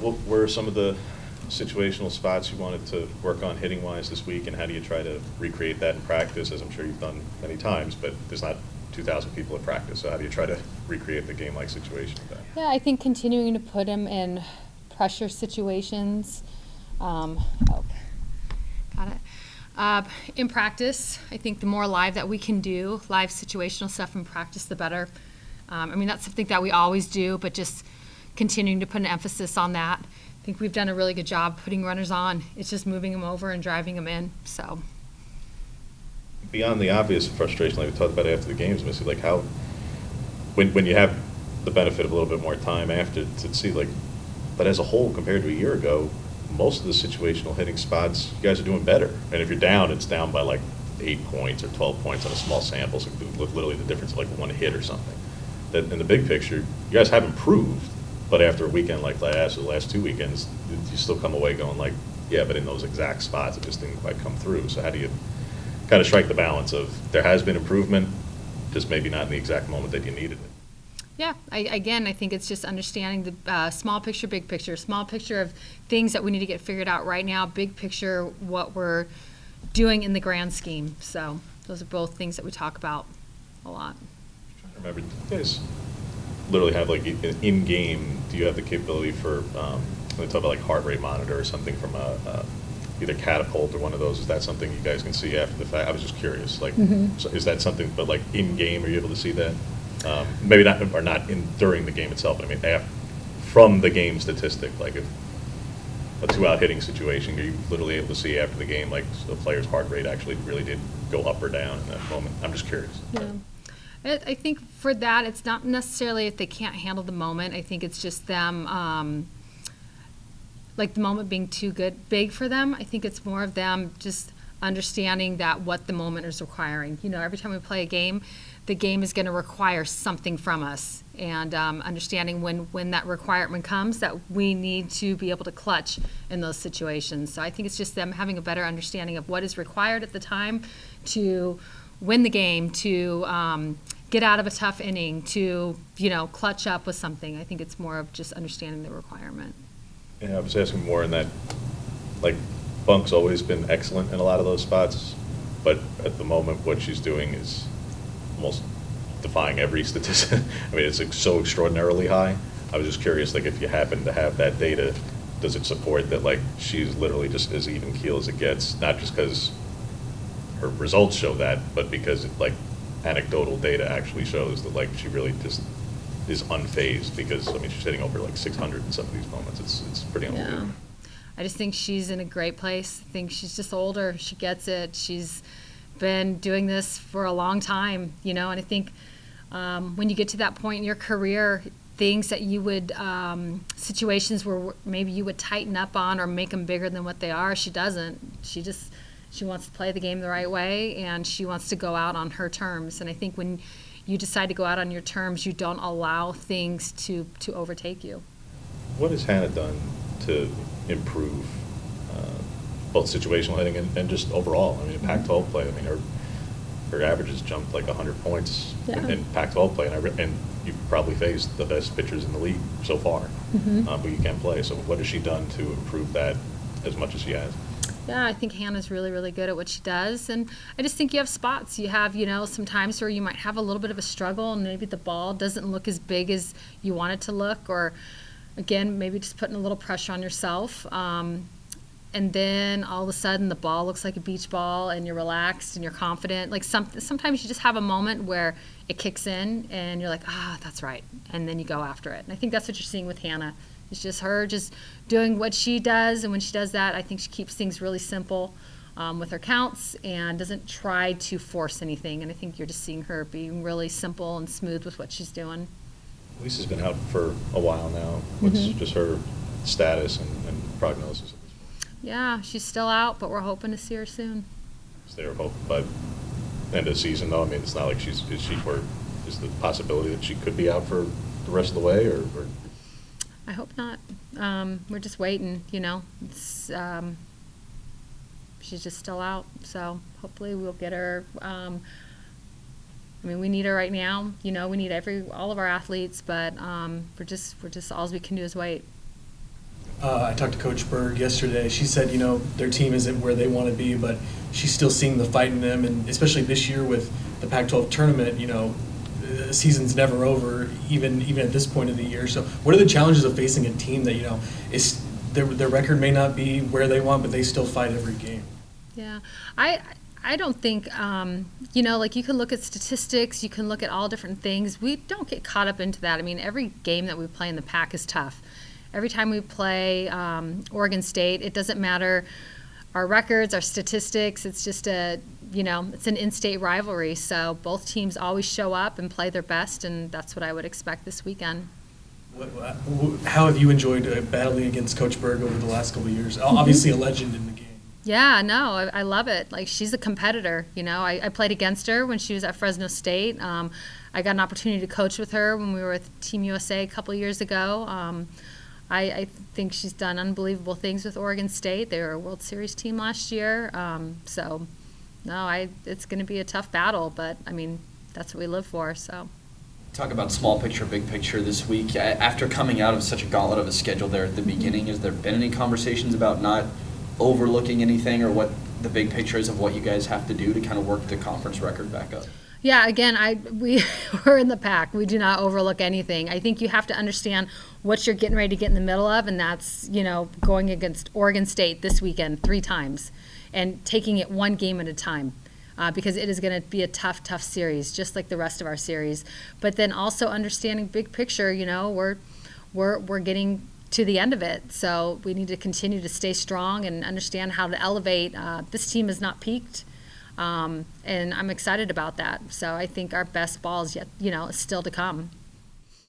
what were some of the situational spots you wanted to work on hitting-wise this week, and how do you try to recreate that in practice, as I'm sure you've done many times, but there's not 2,000 people at practice, so how do you try to recreate the game-like situation with that? Yeah, I think continuing to put him in pressure situations. Got it. In practice, I think the more live that we can do, live situational stuff in practice, the better. That's something that we always do, but just continuing to put an emphasis on that. I think we've done a really good job putting runners on. It's just moving them over and driving them in. So, beyond the obvious frustration, like we talked about after the games, Missy, like how, when you have the benefit of a little bit more time after to see, like, but as a whole, compared to a year ago, most of the situational hitting spots, you guys are doing better. And if you're down, it's down by like 8 points or 12 points on a small sample. So literally the difference of like one hit or something. That in the big picture, you guys have improved, but after a weekend like last, or the last 2 weekends, you still come away going like, yeah, but in those exact spots, it just didn't quite come through. So how do you kind of strike the balance of there has been improvement, just maybe not in the exact moment that you needed it? yeah, I think it's just understanding the small picture, big picture. Small picture of things that we need to get figured out right now. Big picture, what we're doing in the grand scheme. So those are both things that we talk about a lot. I remember, you guys literally have like in-game, do you have the capability for, when they talk about like heart rate monitor or something from either Catapult or one of those, is that something you guys can see after the fact? I was just curious, like, so is that something, but like in-game, are you able to see that? Maybe not, or not during the game itself, but I mean, from the game statistic, like if a 2-out hitting situation, are you literally able to see after the game, like the player's heart rate actually really did go up or down in that moment? I'm just curious. Yeah. I think for that, it's not necessarily if they can't handle the moment. I think it's just them, like the moment being too big for them. I think it's more of them just understanding that what the moment is requiring. Every time we play a game, the game is going to require something from us, and understanding when that requirement comes, that we need to be able to clutch in those situations. So I think it's just them having a better understanding of what is required at the time to win the game, to get out of a tough inning, to clutch up with something. I think it's more of just understanding the requirement. Yeah, I was asking more in that, like, Bunk's always been excellent in a lot of those spots, but at the moment what she's doing is almost defying every statistic. I mean, it's like so extraordinarily high. I was just curious, like, if you happen to have that data, does it support that, like, she's literally just as even keel as it gets, not just because her results show that, but because, like, anecdotal data actually shows that, like, she really just is unfazed, because, I mean, she's hitting over, like, 600 in some of these moments. It's pretty unbelievable. Yeah. I just think she's in a great place. I think she's just older. She gets it. She's been doing this for a long time, and I think when you get to that point in your career, things that you would, situations where maybe you would tighten up on or make them bigger than what they are, she doesn't. She wants to play the game the right way, and she wants to go out on her terms. And I think when you decide to go out on your terms, you don't allow things to overtake you. What has Hannah done to improve both situational hitting and just overall? I mean, Pac-12 play, I mean, her averages jumped like 100 points in Pac-12 play, and you've probably faced the best pitchers in the league so far, but you can't play. So what has she done to improve that as much as she has? Yeah, I think Hannah's really, really good at what she does. And I just think you have spots. You have, some times where you might have a little bit of a struggle, and maybe the ball doesn't look as big as you want it to look, or, again, maybe just putting a little pressure on yourself. And then all of a sudden the ball looks like a beach ball, and you're relaxed and you're confident. Like sometimes you just have a moment where it kicks in and you're like, that's right. And then you go after it. And I think that's what you're seeing with Hannah. It's just her just doing what she does. And when she does that, I think she keeps things really simple with her counts and doesn't try to force anything. And I think you're just seeing her being really simple and smooth with what she's doing. Lisa's been out for a while now. What's just her status and prognosis? Yeah, she's still out, but we're hoping to see her soon. Is there hope by end of the season, though? I mean, it's not like is the possibility that she could be out for the rest of the way, or? I hope not. We're just waiting, It's, she's just still out, so hopefully we'll get her. We need her right now. We need all of our athletes, but we're just all we can do is wait. I talked to Coach Berg yesterday. She said, their team isn't where they want to be, but she's still seeing the fight in them, and especially this year with the Pac-12 tournament, the season's never over, even at this point of the year. So, what are the challenges of facing a team that is their record may not be where they want, but they still fight every game? Yeah, I don't think like you can look at statistics, you can look at all different things. We don't get caught up into that. I mean, every game that we play in the Pac is tough. Every time we play Oregon State, it doesn't matter our records, our statistics. It's just it's an in-state rivalry. So both teams always show up and play their best, and that's what I would expect this weekend. How have you enjoyed battling against Coach Berg over the last couple of years? Obviously a legend in the game. Yeah, no, I love it. Like, she's a competitor. I played against her when she was at Fresno State. I got an opportunity to coach with her when we were with Team USA a couple of years ago. I think she's done unbelievable things with Oregon State. They were a World Series team last year. It's going to be a tough battle, but, I mean, that's what we live for, so. Talk about small picture, big picture this week. After coming out of such a gauntlet of a schedule there at the beginning, has there been any conversations about not overlooking anything, or what the big picture is of what you guys have to do to kind of work the conference record back up? Yeah, again, we're in the Pac. We do not overlook anything. I think you have to understand what you're getting ready to get in the middle of, and that's, going against Oregon State this weekend 3 times and taking it one game at a time. Because it is going to be a tough series, just like the rest of our series. But then also understanding big picture, we're getting to the end of it. So we need to continue to stay strong and understand how to elevate. This team has not peaked, and I'm excited about that. So I think our best ball is yet, still to come.